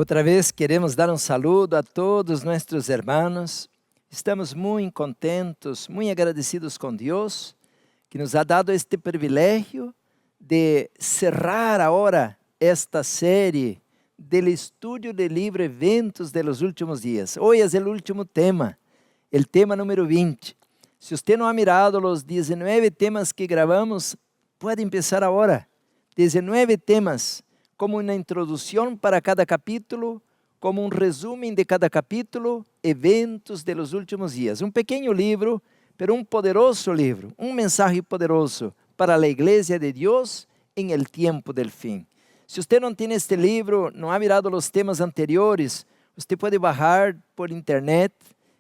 Outra vez queremos dar um saludo a todos nossos irmãos. Estamos muito contentos, muito agradecidos com Deus, que nos ha dado este privilégio de cerrar agora esta série del estudio del libro Eventos de los Últimos Dias. Hoy es el último tema, el tema número 20. Se usted não ha mirado os 19 temas que gravamos, pode empezar agora. 19 temas, como uma introdução para cada capítulo, como um resumo de cada capítulo, eventos de los últimos dias. Um pequeno livro, pero um poderoso livro, um mensagem poderoso para a igreja de Deus em el tiempo del fim. Se você não tem este livro, não ha mirado os temas anteriores, você pode bajar por internet,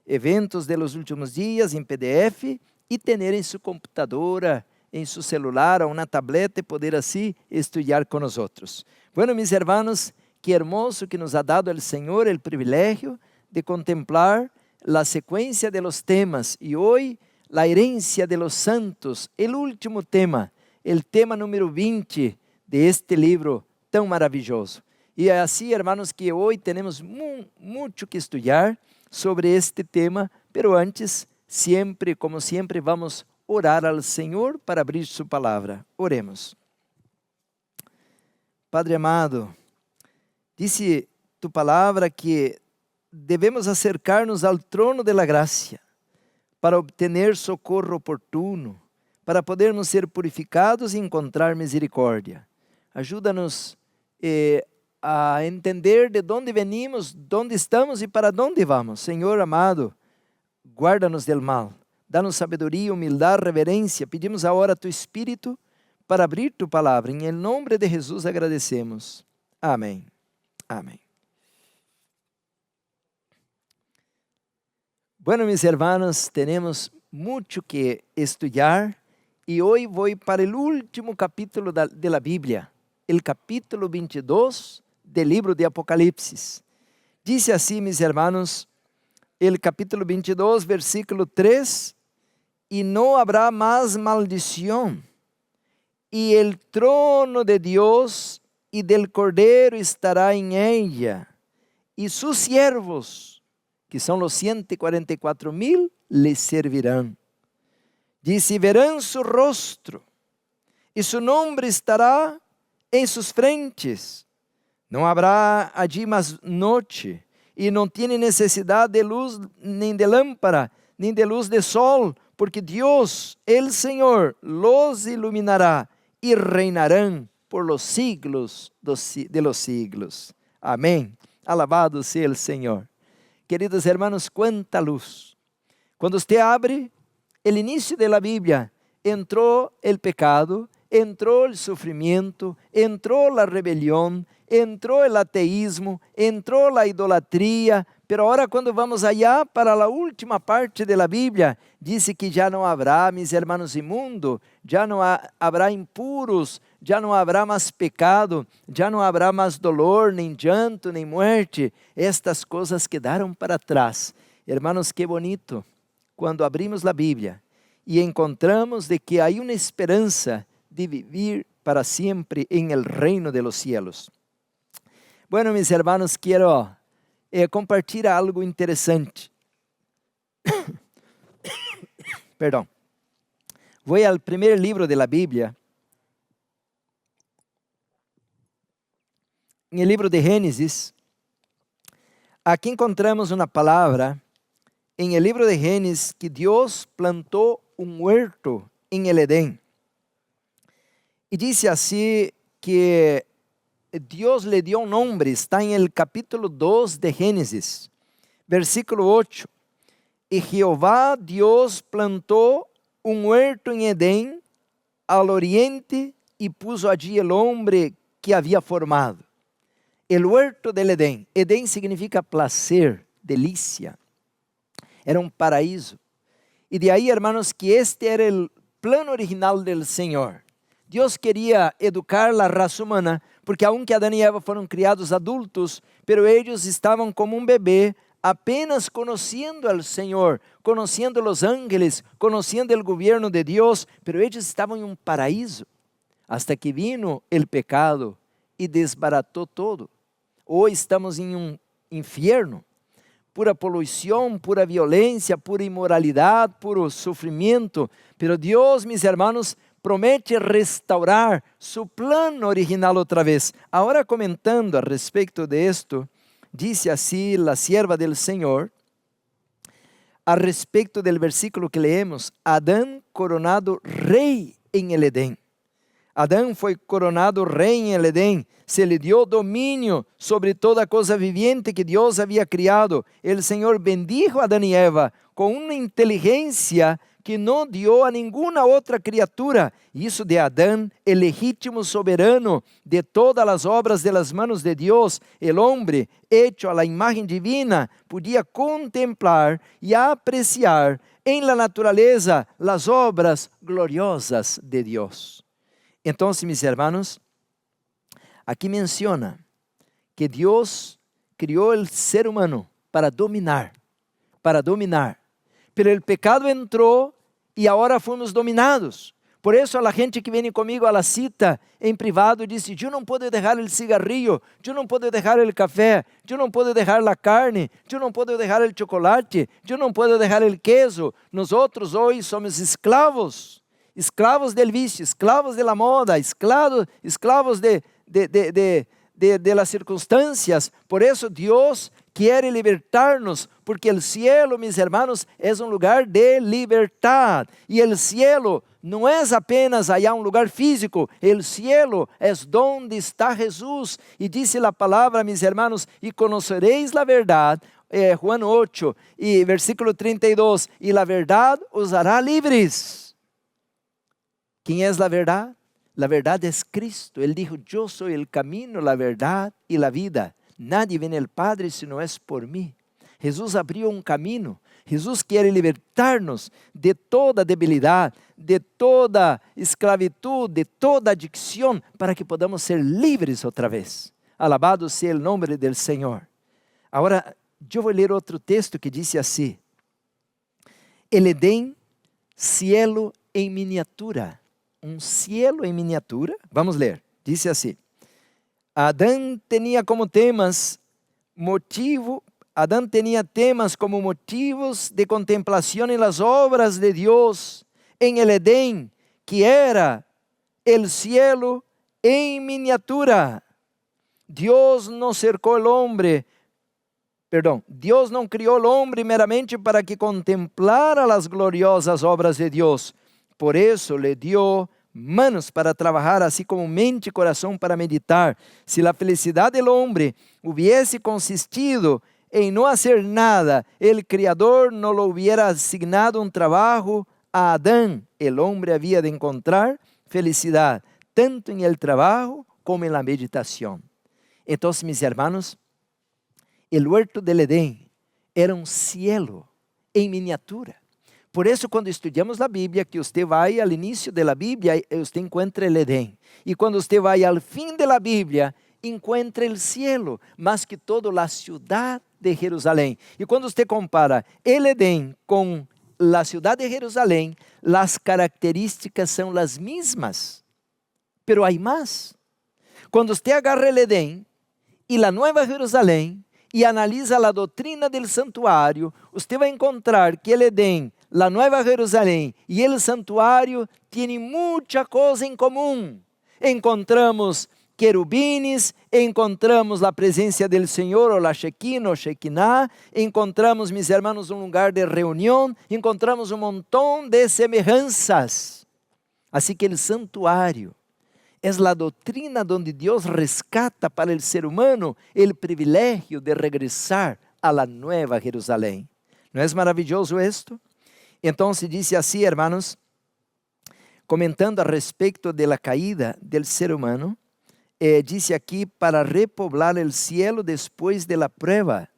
eventos de los últimos dias em PDF e ter em sua computadora, em seu celular ou na tableta e poder assim estudar com nós outros. Bueno, mis hermanos, que hermoso que nos ha dado el Senhor el privilegio de contemplar la secuencia de los temas y hoy la herencia de los santos, el último tema, el tema número 20 de este libro tão maravilhoso. E é assim, hermanos, que hoje temos muito que estudar sobre este tema, pero antes, sempre, como sempre, vamos orar ao Senhor para abrir sua palavra. Oremos. Padre amado, disse tu palavra que devemos acercar-nos ao trono de la gracia para obter socorro oportuno, para podermos ser purificados e encontrar misericórdia. Ajuda-nos a entender de onde venimos, onde estamos e para onde vamos. Senhor amado, guarda-nos del mal. Dá-nos sabedoria, humildade, reverência. Pedimos agora tu Espírito para abrir tu palavra. Em nome de Jesus agradecemos. Amém. Amém. Bueno, mis hermanos, temos muito que estudar e hoje vou para o último capítulo de la Bíblia, o capítulo 22 do livro de Apocalipse. Diz assim, mis hermanos, o capítulo 22, versículo 3, e não habrá mais maldição, e o trono de Deus e del Cordeiro estará em ella, e seus siervos, que são os 144,000, les servirão. Diz, e verão su rostro, e su nombre estará em sus frentes. Não haverá allí mais noite, e não tiene necessidade de luz, nem de lâmpada, nem de luz de sol, porque Deus, el Senhor, los iluminará e reinarão por los siglos de los siglos. Amém. Alabado seja o Senhor. Queridos hermanos, quanta luz. Quando você abre o início da Bíblia, entrou o pecado, entrou o sofrimento, entrou a rebelião, entrou o ateísmo, entrou a idolatria, pero agora quando vamos allá para a última parte da Bíblia, diz que já não haverá, mis hermanos, imundo, já não haverá impuros, já não haverá mais pecado, já não haverá mais dolor, nem llanto, nem muerte. Estas coisas quedaram para trás. Hermanos, que bonito, quando abrimos a Bíblia e encontramos de que há uma esperança de viver para sempre em el reino de los cielos. Bueno, mis hermanos, quero compartilhar algo interessante. Perdão. Vou ao primeiro livro da Bíblia. No livro de Gênesis, aqui encontramos uma palavra, em el livro de Gênesis, que Deus plantou um huerto em el Edén. E disse assim que Deus le dio um nome, está em el capítulo 2 de Gênesis, versículo 8. E Jeová Deus plantou um huerto em Edém, ao oriente, e puso allí el hombre que havia formado. El huerto del Edén. Edén significa placer, delícia. Era um paraíso. E de aí, hermanos, que este era o plano original del Senhor. Deus queria educar a raça humana, porque aunque Adão e Eva foram criados adultos, pero eles estavam como um bebê, apenas conhecendo ao Senhor, conhecendo os ángeles, conhecendo o governo de Deus, pero eles estavam em um paraíso, hasta que vino o pecado e desbaratou todo. Hoy estamos em um inferno, pura poluição, pura violência, pura imoralidade, puro sofrimento. Pero Deus, mis hermanos, promete restaurar su plano original outra vez. Agora, comentando a respeito de esto, dice así la sierva del Señor, a respeito del versículo que leemos: Adán coronado rei em el Edén. Adão foi coronado rei em el Edén. Se lhe deu domínio sobre toda coisa vivente que Deus havia criado. El Senhor bendijo a Adão e Eva com uma inteligência que não deu a nenhuma outra criatura. Isso de Adão, o legítimo soberano de todas as obras de las manos de Deus, el hombre, hecho a la imagen divina, podia contemplar e apreciar em la naturaleza las obras gloriosas de Deus. Então, mis hermanos, aqui menciona que Deus criou o ser humano para dominar. Pero o pecado entrou e agora fomos dominados. Por isso, a gente que vem comigo a la cita em privado diz: eu não posso deixar o cigarrillo, eu não posso deixar o café, eu não posso deixar a carne, eu não posso deixar o chocolate, eu não posso deixar o queso. Nós hoje somos escravos del vício, esclavos de la moda, esclavos de las circunstâncias. Por isso Deus quer libertar-nos, porque o cielo, mis hermanos, é um lugar de liberdade. E o cielo não é apenas allá um lugar físico, o cielo é onde está Jesus. E disse a palavra, mis hermanos: e conocereis la verdade, Juan 8, e versículo 32, e la verdade os hará livres. ¿Quién es la verdad? La verdad es Cristo. Él dijo: yo soy el camino, la verdad y la vida. Nadie viene al Padre si no es por mí. Jesús abrió un camino. Jesús quiere libertarnos de toda debilidad, de toda esclavitud, de toda adicción, para que podamos ser libres otra vez. Alabado sea el nombre del Señor. Ahora, yo voy a leer otro texto que dice así: el Edén, cielo en miniatura. Um cielo em miniatura. Vamos ler. Dice assim: Adão tinha como temas como motivos de contemplação em las obras de Deus em el Edén, que era el cielo em miniatura. Deus não cercou o homem, Deus não criou o homem meramente para que contemplara as gloriosas obras de Deus. Por isso lhe deu manos para trabalhar, assim como mente e coração para meditar. Se a felicidade do homem hubiese consistido em não fazer nada, o Criador não lhe hubiera asignado um trabalho a Adão. O homem havia de encontrar felicidade, tanto em el trabalho como em la meditação. Então, mis hermanos, o huerto del Edén era um cielo em miniatura. Por isso, quando estudamos a Bíblia, que você vai ao início da Bíblia, você encontra o Edém. E quando você vai ao fim da Bíblia, encontra o cielo, mais que todo a cidade de Jerusalém. E quando você compara o Edém com a cidade de Jerusalém, as características são as mesmas. Pero há mais. Quando você agarra o Edém e a Nova Jerusalém e analisa a doutrina do santuário, você vai encontrar que o Edém, la Nueva Jerusalém e el santuário têm muita coisa em comum. Encontramos querubines, encontramos a presença del Senhor, ou la Shekinah, ou Shekinah, encontramos, mis hermanos, um lugar de reunião, encontramos um montão de semelhanças. Assim que o santuário é a doutrina onde Deus rescata para o ser humano o privilégio de regressar a la Nueva Jerusalém. Não é maravilhoso isto? Então se diz assim, hermanos, comentando a respeito de la caída del ser humano, dice aqui: para repoblar el cielo después de la prueba.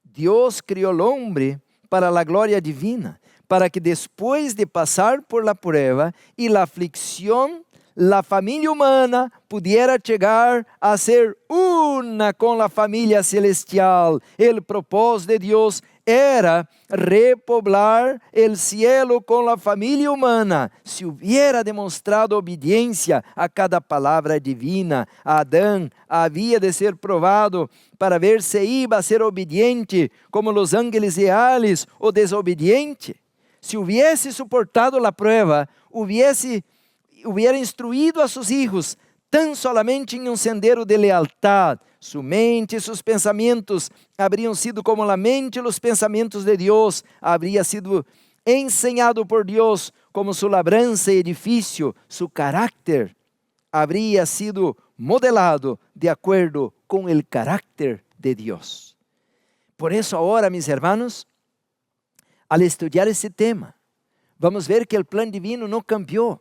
Deus criou o homem para a glória divina, para que después de passar por la prueba e la aflicción, la familia humana pudiera llegar a ser una con la familia celestial. El propósito de Dios era repoblar el cielo con la familia humana. Si hubiera demostrado obediencia a cada palabra divina, Adán había de ser probado para ver si iba a ser obediente como los ángeles reales o desobediente. Si hubiese soportado la prueba, hubiera instruido a sus hijos tan solamente en un sendero de lealtad. Su mente y sus pensamientos habrían sido como la mente y los pensamientos de Dios. Habría sido enseñado por Dios como su labranza y edificio. Su carácter habría sido modelado de acuerdo con el carácter de Dios. Por eso ahora, mis hermanos, al estudiar ese tema, vamos a ver que el plan divino no cambió.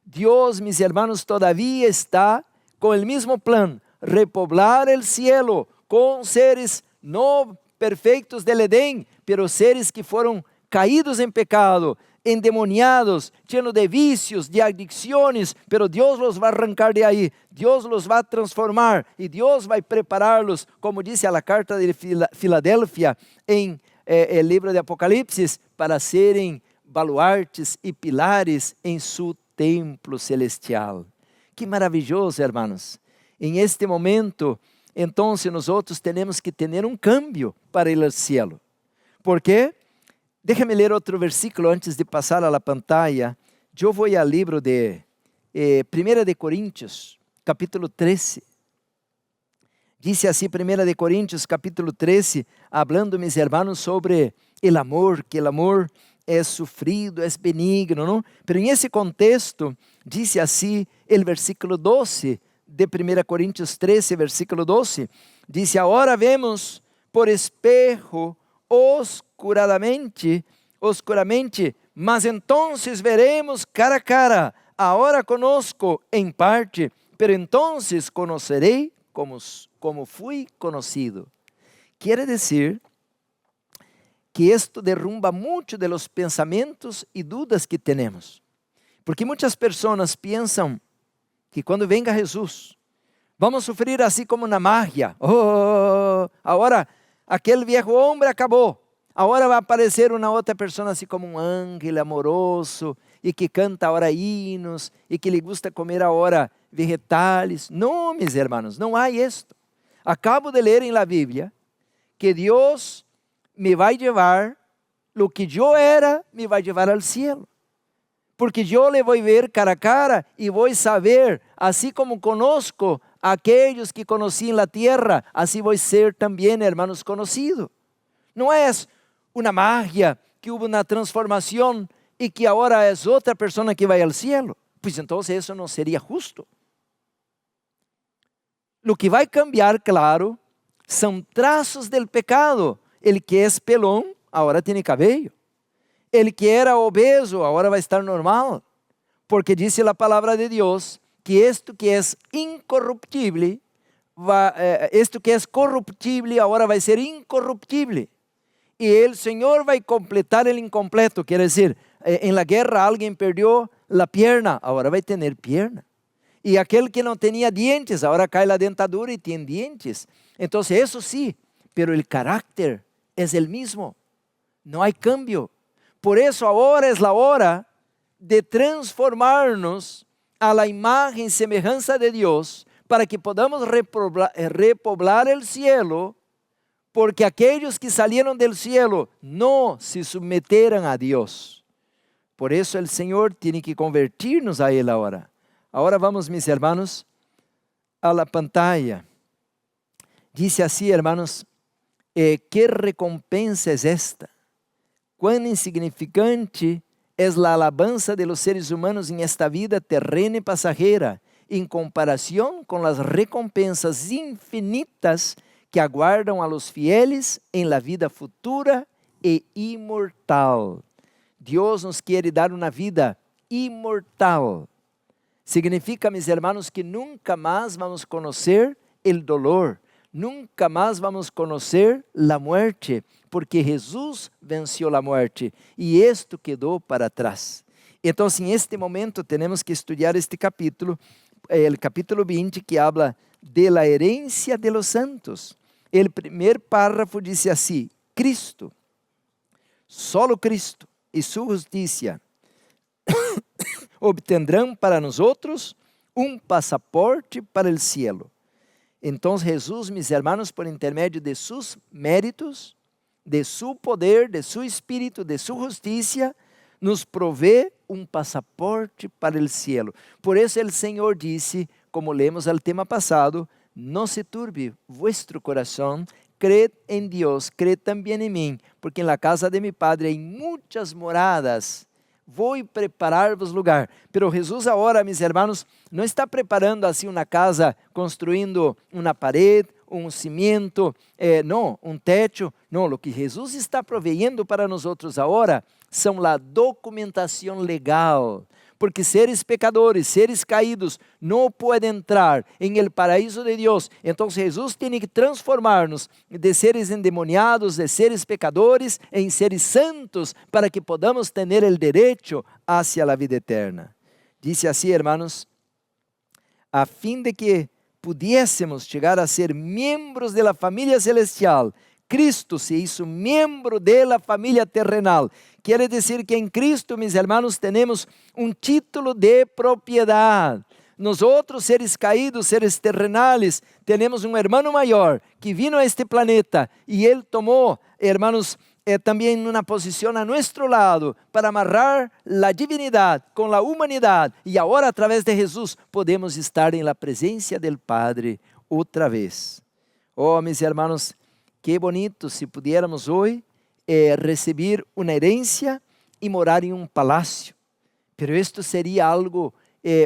Dios, mis hermanos, todavía está con el mismo plan, repoblar el cielo con seres no perfectos del Edén, pero seres que fueron caídos en pecado, endemoniados, llenos de vicios, de adicciones, pero Dios los va a arrancar de ahí, Dios los va a transformar y Dios va a prepararlos, como dice a la carta de Filadelfia en el libro de Apocalipsis, para serem baluartes e pilares em su templo celestial. Que maravilhoso, hermanos. Em este momento, então, nós temos que ter cambio para ir ao cielo. ¿Por quê? Déjame ler outro versículo antes de passar a la pantalla. Eu vou ao livro de 1 de Coríntios, capítulo 13. Dice assim, 1 de Coríntios, capítulo 13, hablando, mis hermanos, sobre el amor, que el amor es sufrido, es benigno, ¿no? Pero en ese contexto, dice así el versículo 12 de 1 Coríntios 13, versículo 12, dice, ahora vemos por espejo oscuramente, mas entonces veremos cara a cara, ahora conozco en parte, pero entonces conoceré como fui conocido. Quiere decir que esto derrumba mucho de los pensamientos y dudas que tenemos. Porque muchas personas piensan que cuando venga Jesús, vamos a sufrir así como una magia. Oh, ahora aquel viejo hombre acabó. Ahora va a aparecer una otra persona así como un ángel amoroso y que canta ahora hinos y que le gusta comer ahora vegetales. No, mis hermanos, no hay esto. Acabo de leer en la Biblia que Dios me va a llevar, lo que yo era, me va a llevar al cielo. Porque yo le voy a ver cara a cara y voy a saber, así como conozco a aquellos que conocí en la tierra, así voy a ser también, hermanos, conocido. No es una magia que hubo una transformación y que ahora es otra persona que va al cielo. Pues entonces eso no sería justo. Lo que vai cambiar, claro, são traços del pecado. El que es pelón, ahora tiene cabello. El que era obeso, ahora va a estar normal. Porque dice la palabra de Dios que esto que es incorruptible, esto que es corruptible, ahora va a ser incorruptible. Y el Señor va a completar el incompleto. Quiere decir, en la guerra alguien perdió la pierna, ahora va a tener pierna. Y aquel que no tenía dientes, ahora cae la dentadura y tiene dientes. Entonces eso sí, pero el carácter es el mismo. No hay cambio. Por eso ahora es la hora de transformarnos a la imagen y semejanza de Dios para que podamos repoblar el cielo, porque aquellos que salieron del cielo no se someteran a Dios. Por eso el Señor tiene que convertirnos a Él ahora. Ahora vamos, mis hermanos, a la pantalla. Dice así, hermanos, ¿qué recompensa es esta? Cuán insignificante es la alabanza de los seres humanos en esta vida terrena y pasajera, en comparación con las recompensas infinitas que aguardan a los fieles en la vida futura e inmortal. Dios nos quiere dar una vida inmortal. Significa, mis hermanos, que nunca más vamos a conocer el dolor, nunca más vamos a conocer la muerte, porque Jesús venció la muerte y esto quedó para atrás. Então, em este momento, temos que estudar este capítulo, o capítulo 20, que habla de la herencia de los santos. O primeiro párrafo diz assim: Cristo, solo Cristo e sua justiça obtendrão para nós passaporte para o cielo. Então, Jesus, mis hermanos, por intermédio de seus méritos, de su poder, de su espírito, de su justiça, nos provê passaporte para o cielo. Por isso o Senhor disse, como lemos al tema passado: não se turbe vuestro coração, cred em Deus, cred também em mim, porque na casa de mi Padre há muitas moradas. Vou preparar-vos lugar. Pero Jesus agora, mis hermanos, não está preparando assim uma casa, construindo uma parede, cimento, não, techo. Não, o que Jesus está proveyendo para nós agora são a documentação legal. Porque seres pecadores, seres caídos, não podem entrar em el paraíso de Deus. Então Jesus tem que transformar-nos de seres endemoniados, de seres pecadores, em seres santos, para que podamos ter o direito hacia a vida eterna. Disse assim, hermanos, a fim de que pudiésemos chegar a ser membros de la família celestial, Cristo se hizo miembro de la familia terrenal. Quiere decir que en Cristo, mis hermanos, tenemos un título de propiedad. Nosotros, seres caídos, seres terrenales, tenemos un hermano mayor que vino a este planeta y él tomó, hermanos, también una posición a nuestro lado para amarrar la divinidad con la humanidad. Y ahora a través de Jesús podemos estar en la presencia del Padre otra vez. Oh, mis hermanos, qué bonito si pudiéramos hoy recibir una herencia y morar en un palacio. Pero esto sería algo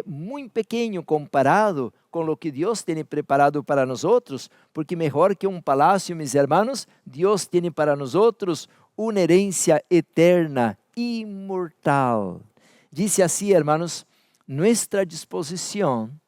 muy pequeño comparado con lo que Dios tiene preparado para nosotros, porque mejor que un palacio, mis hermanos, Dios tiene para nosotros una herencia eterna, inmortal. Dice así, hermanos, nuestra disposición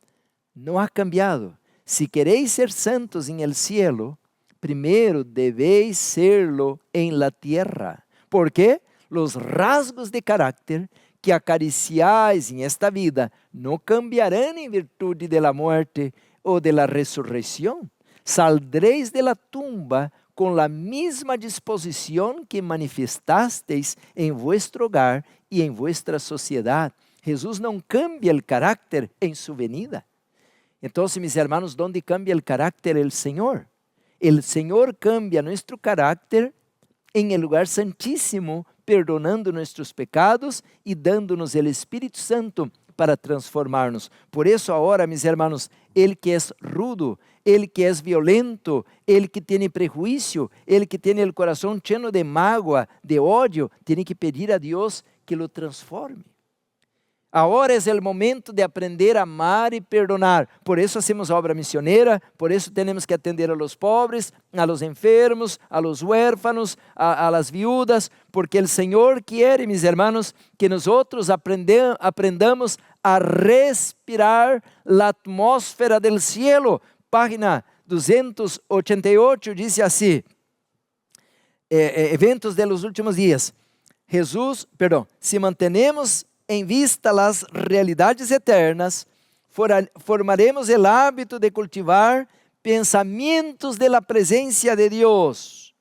no ha cambiado. Si queréis ser santos en el cielo, primero debéis serlo en la tierra. ¿Por qué? Los rasgos de carácter que acariciáis en esta vida no cambiarán en virtud de la muerte o de la resurrección. Saldréis de la tumba con la misma disposición que manifestasteis en vuestro hogar y en vuestra sociedad. Jesús no cambia el carácter en su venida. Entonces, mis hermanos, ¿dónde cambia el carácter el Señor? El Señor cambia nuestro carácter en el lugar santísimo, perdonando nuestros pecados y dándonos el Espíritu Santo para transformarnos. Por eso ahora, mis hermanos, el que es rudo, el que es violento, el que tiene prejuicio, el que tiene el corazón lleno de mágoa, de odio, tiene que pedir a Dios que lo transforme. Agora é o momento de aprender a amar e perdonar. Por isso hacemos a obra misionera, por isso temos que atender a los pobres, a los enfermos, a los huérfanos, a las viudas, porque o Senhor quer, mis hermanos, que nós aprendamos a respirar a atmosfera del cielo. Página 288 diz assim, eventos de los últimos dias. Se mantenemos em vista las realidades eternas, formaremos el hábito de cultivar pensamientos de la presencia de Dios.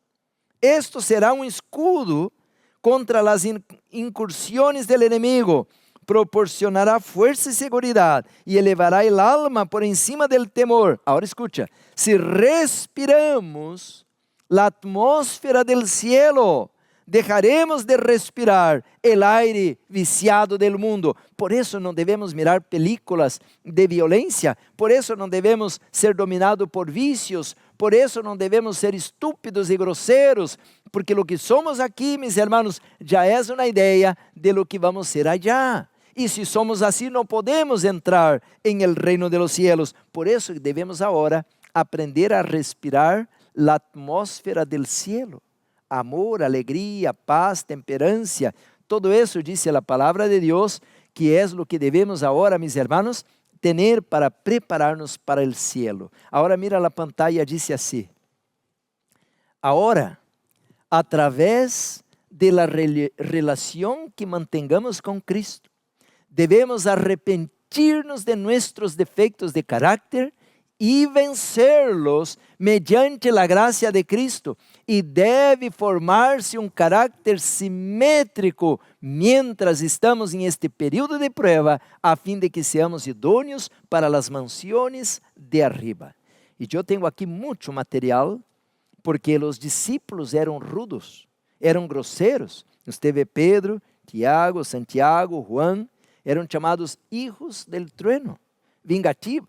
Esto será un escudo contra las incursiones del enemigo, proporcionará fuerza y seguridad y elevará el alma por encima del temor. Ahora escucha, si respiramos la atmósfera del cielo, dejaremos de respirar el aire viciado del mundo. Por eso no debemos mirar películas de violencia, por eso no debemos ser dominados por vicios, por eso no debemos ser estúpidos y groseros, porque lo que somos aquí, mis hermanos, ya es una idea de lo que vamos a ser allá. Y si somos así, no podemos entrar en el reino de los cielos. Por eso debemos ahora aprender a respirar la atmósfera del cielo. Amor, alegria, paz, temperança, todo isso diz a palavra de Deus, que é o que devemos agora, mis hermanos, ter para preparar-nos para o cielo. Agora mira a pantalla, diz assim, agora, a través de la relação que mantengamos com Cristo, Debemos arrepentirnos de nuestros defectos de carácter y vencerlos mediante la gracia de Cristo. Y debe formarse un carácter simétrico mientras estamos en este periodo de prueba, a fin de que seamos idóneos para las mansiones de arriba. Y yo tengo aquí mucho material, porque los discípulos eran rudos, eran groseros. Usted ve Pedro, Tiago, Santiago, Juan, eram chamados hijos del trueno, vingativos.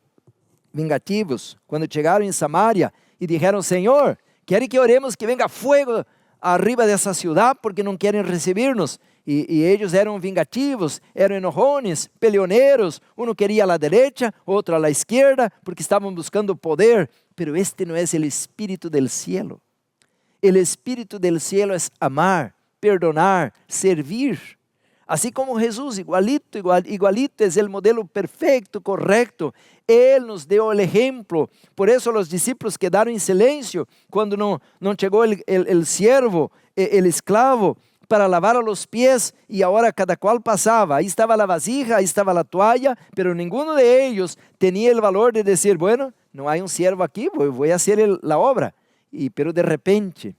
Quando chegaram em Samaria e disseram: Senhor, querem que oremos que venga fogo arriba dessa cidade, porque não querem receber-nos. E eles eram vingativos, eram enojones, peleoneiros. Um queria a la derecha, outro a la izquierda, porque estavam buscando poder. Pero este não é o Espírito del cielo. O Espírito del cielo é amar, perdonar, servir. Assim como Jesus, igualito, é o modelo perfeito, correto. Ele nos deu o exemplo. Por isso os discípulos quedaram em silêncio quando não chegou o siervo, o escravo, para lavar os pés, e agora cada qual passava. Aí estava a vasija, aí estava a toalha, pero ninguno de ellos tinha o valor de dizer: bueno, não há um siervo aqui, vou fazer a obra. Pero de repente,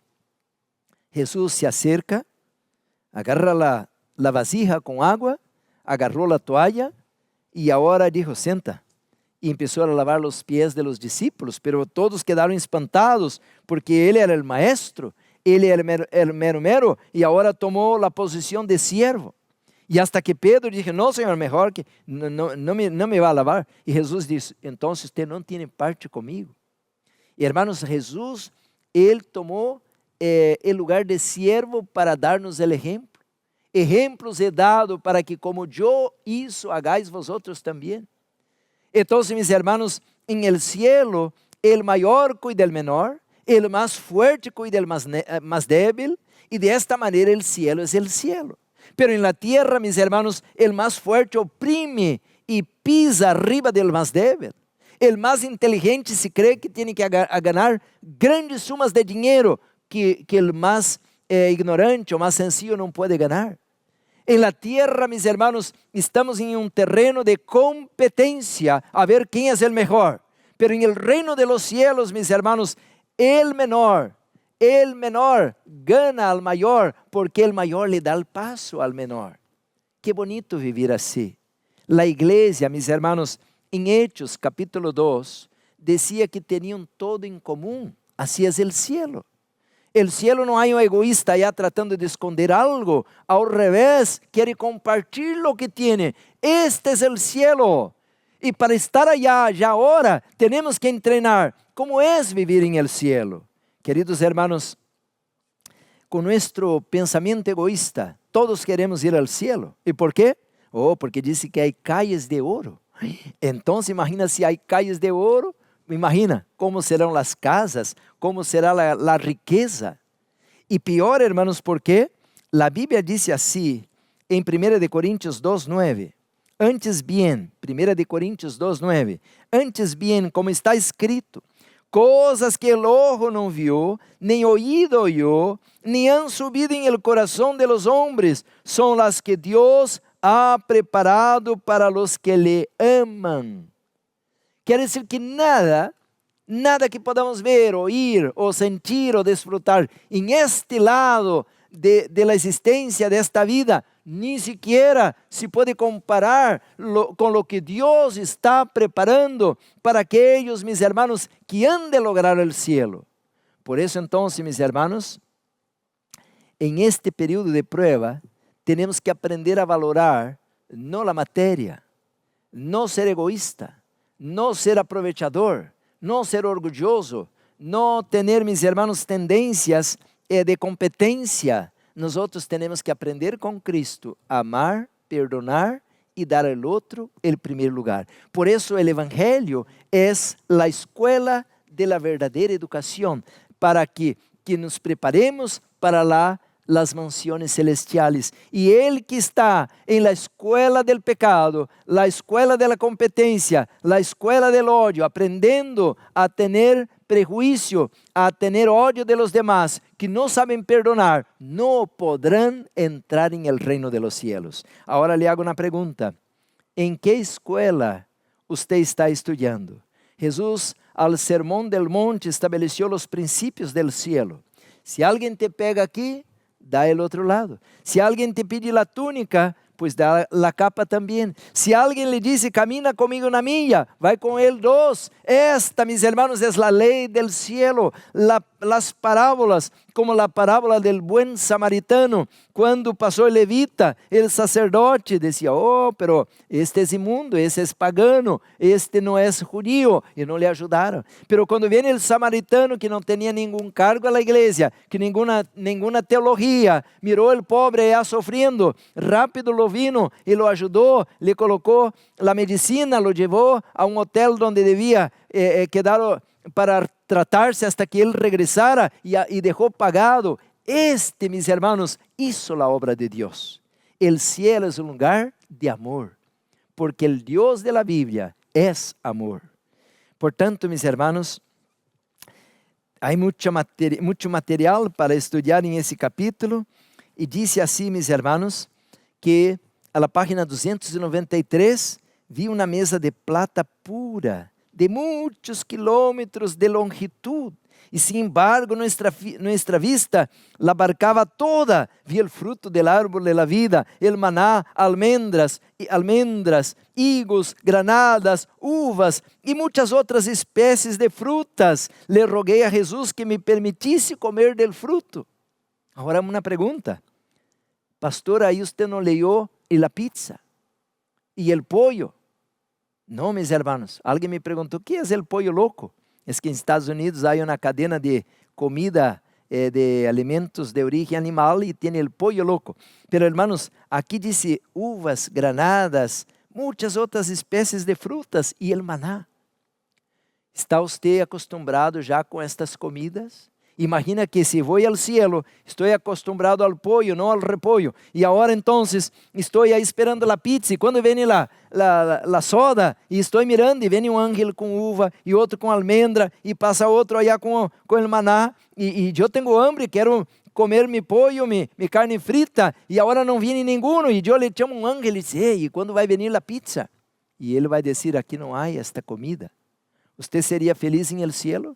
Jesus se acerca, agarra la vasija com água, agarrou a toalha e agora dijo: senta. E começou a lavar os pés de los discípulos, pero todos quedaram espantados, porque ele era o maestro, ele era o mero, e agora tomou a posição de siervo. E hasta que Pedro disse: não, Senhor, melhor que não me vá a lavar. E Jesus disse: então você não tem parte comigo. E hermanos, Jesus, ele tomou o lugar de siervo para dar-nos o exemplo. Ejemplos he dado para que como yo hizo, hagáis vosotros también. Entonces, mis hermanos, en el cielo, el mayor cuida del menor, el más fuerte cuida del más débil, y de esta manera el cielo es el cielo. Pero en la tierra, mis hermanos, el más fuerte oprime y pisa arriba del más débil. El más inteligente se cree que tiene que ganar grandes sumas de dinero que el más ignorante o más sencillo no puede ganar. En la tierra, mis hermanos, estamos en un terreno de competencia a ver quién es el mejor. Pero en el reino de los cielos, mis hermanos, el menor gana al mayor, porque el mayor le da el paso al menor. Qué bonito vivir así. La iglesia, mis hermanos, en Hechos capítulo 2, decía que tenían todo en común. Así es el cielo. El cielo no hay un egoísta allá tratando de esconder algo. Al revés, quiere compartir lo que tiene. Este es el cielo. Y para estar allá, ya ahora, tenemos que entrenar. ¿Cómo es vivir en el cielo? Queridos hermanos, con nuestro pensamiento egoísta, todos queremos ir al cielo. ¿Y por qué? Porque dice que hay calles de oro. Entonces, imagina si hay calles de oro. Imagina como serão as casas, como será a riqueza. E pior, hermanos, porque a Bíblia diz assim em 1 Coríntios 2:9. Antes bien, 1 Coríntios 2:9. Antes bien, como está escrito: coisas que el ojo não viu, nem oído oyó, nem han subido en el corazón de los hombres, son las que Dios ha preparado para los que le aman. Quer dizer que nada que podamos ver, oír, ou sentir, ou desfrutar em este lado de la existência desta vida, nem sequer se pode comparar com lo que Deus está preparando para aqueles, mis hermanos, que han de lograr o cielo. Por isso, então, mis hermanos, em este período de prueba, temos que aprender a valorar não a matéria, não ser egoísta, não ser aprovechador, não ser orgulhoso, não ter, mis hermanos, tendências de competência. Nós temos que aprender com Cristo, amar, perdonar e dar ao outro o primeiro lugar. Por isso, o Evangelho é a escola de la verdadeira educação, para que nos preparemos para las mansiones celestiales. Y el que está en la escuela del pecado, la escuela de la competencia, la escuela del odio, aprendiendo a tener prejuicio, a tener odio de los demás, que no saben perdonar, no podrán entrar en el reino de los cielos. Ahora le hago una pregunta. ¿En qué escuela usted está estudiando? Jesús, al Sermón del Monte, estableció los principios del cielo. Si alguien te pega aquí, da el otro lado. Si alguien te pide la túnica, pues da la capa también. Si alguien le dice, camina conmigo una milla, vai con él 2. Esta, mis hermanos, es la ley del cielo. Las parábolas, como la parábola del buen samaritano, cuando pasó el levita, el sacerdote decía, oh, pero este es inmundo, este es pagano, este no es judío, y no le ayudaron. Pero cuando viene el samaritano, que no tenía ningún cargo a la iglesia, que ninguna teología, miró el pobre ya sufriendo, rápido lo vino y lo ayudó, le colocó la medicina, lo llevó a un hotel donde debía quedar para tratarse hasta que él regresara y dejó pagado. Este, mis hermanos, hizo la obra de Dios. El cielo es un lugar de amor, porque el Dios de la Biblia es amor. Por tanto, mis hermanos, hay mucho material para estudiar en ese capítulo, y dice así, mis hermanos, que a la página 293 vi una mesa de plata pura, de muchos kilómetros de longitud, y sin embargo nuestra vista la abarcaba toda. Vi el fruto del árbol de la vida, el maná, almendras, higos, granadas, uvas y muchas otras especies de frutas. Le rogué a Jesús que me permitisse comer del fruto. Ahora una pregunta, pastor, ahí usted no leyó la pizza y el pollo. No, mis hermanos, alguien me preguntó, ¿qué es el pollo loco? Es que en Estados Unidos hay una cadena de comida, de alimentos de origen animal, y tiene el pollo loco. Pero hermanos, aquí dice uvas, granadas, muchas otras especies de frutas y el maná. ¿Está usted acostumbrado ya con estas comidas? Imagina que si voy al cielo, estoy acostumbrado al pollo, no al repollo. Y ahora entonces estoy ahí esperando la pizza. Y cuando viene la soda, y estoy mirando, y viene un ángel con uva, y otro con almendra, y pasa otro allá con el maná. Y yo tengo hambre, quero comer mi pollo, mi carne frita, y ahora no viene ninguno. Y yo le llamo a un ángel y dice, hey, ¿y cuándo va a venir la pizza? Y él va a decir, aquí no hay esta comida. ¿Usted sería feliz en el cielo?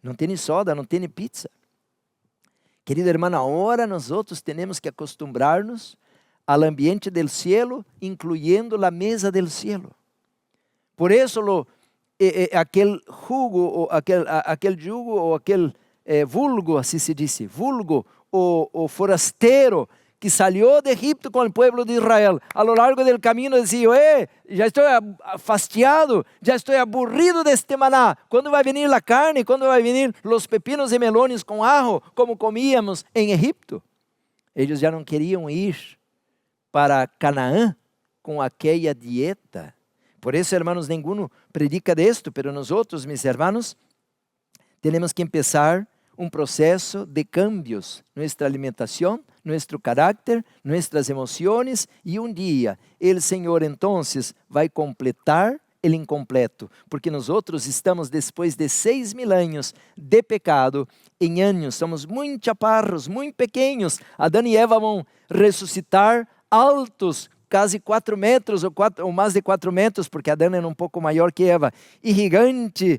Não tem soda, não tem pizza. Querido hermano, agora nós temos que acostumbrar-nos ao ambiente del cielo, incluyendo a mesa del cielo. Por isso, aquele jugo, aquele jugo, ou aquele vulgo, assim se diz, vulgo, o forasteiro, que salió de Egipto con el pueblo de Israel, a lo largo del camino decía, ya estoy fastidiado, ya estoy aburrido de este maná. ¿Cuándo va a venir la carne? ¿Cuándo va a venir los pepinos y melones con ajo, como comíamos en Egipto? Ellos ya no querían ir para Canaán con aquella dieta. Por eso, hermanos, ninguno predica de esto, pero nosotros, mis hermanos, tenemos que empezar un proceso de cambios, nuestra alimentación, nuestro carácter, nuestras emociones, y un día el Señor entonces va a completar el incompleto, porque nosotros estamos después de 6.000 años de pecado, en años, somos muy chaparros, muy pequeños. Adán y Eva van a resucitar altos, casi 4 metros ou mais de 4 metros, porque Adão era um pouco maior que Eva, e gigante,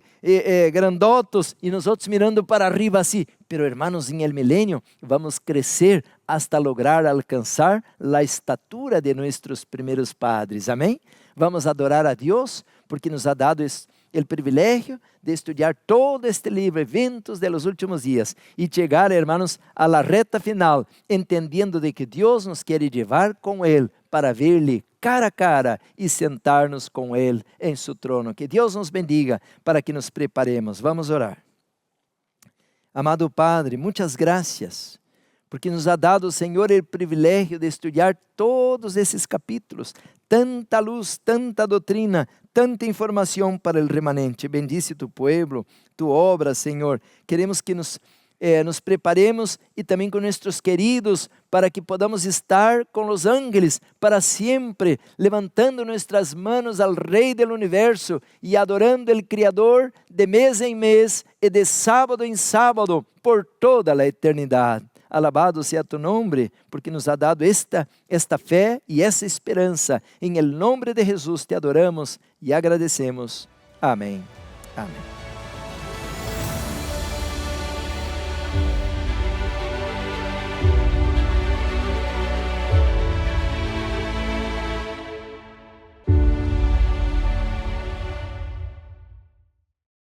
grandotos, e nós outros mirando para arriba assim. Pero hermanos, em el milênio vamos crescer hasta lograr alcançar a estatura de nossos primeiros padres. Amém? Vamos adorar a Deus, porque nos ha dado o privilégio de estudar todo este livro, eventos de los últimos dias, e chegar, hermanos, a la reta final, entendendo de que Deus nos quer levar com Ele, para ver-lhe cara a cara e sentar-nos com Ele em seu trono. Que Deus nos bendiga para que nos preparemos. Vamos orar. Amado Padre, muitas graças, porque nos ha dado, Senhor, o privilégio de estudar todos esses capítulos. Tanta luz, tanta doutrina, tanta informação para o remanente. Bendice tu pueblo, tu obra, Senhor. Queremos que nos preparemos e também com nossos queridos, para que podamos estar com os ángeles para sempre, levantando nossas manos ao Rei do Universo e adorando o Criador de mês em mês e de sábado em sábado por toda a eternidade. Alabado sea tu nombre, porque nos ha dado esta fé e essa esperança. Em el nombre de Jesus te adoramos e agradecemos. Amém. Amém.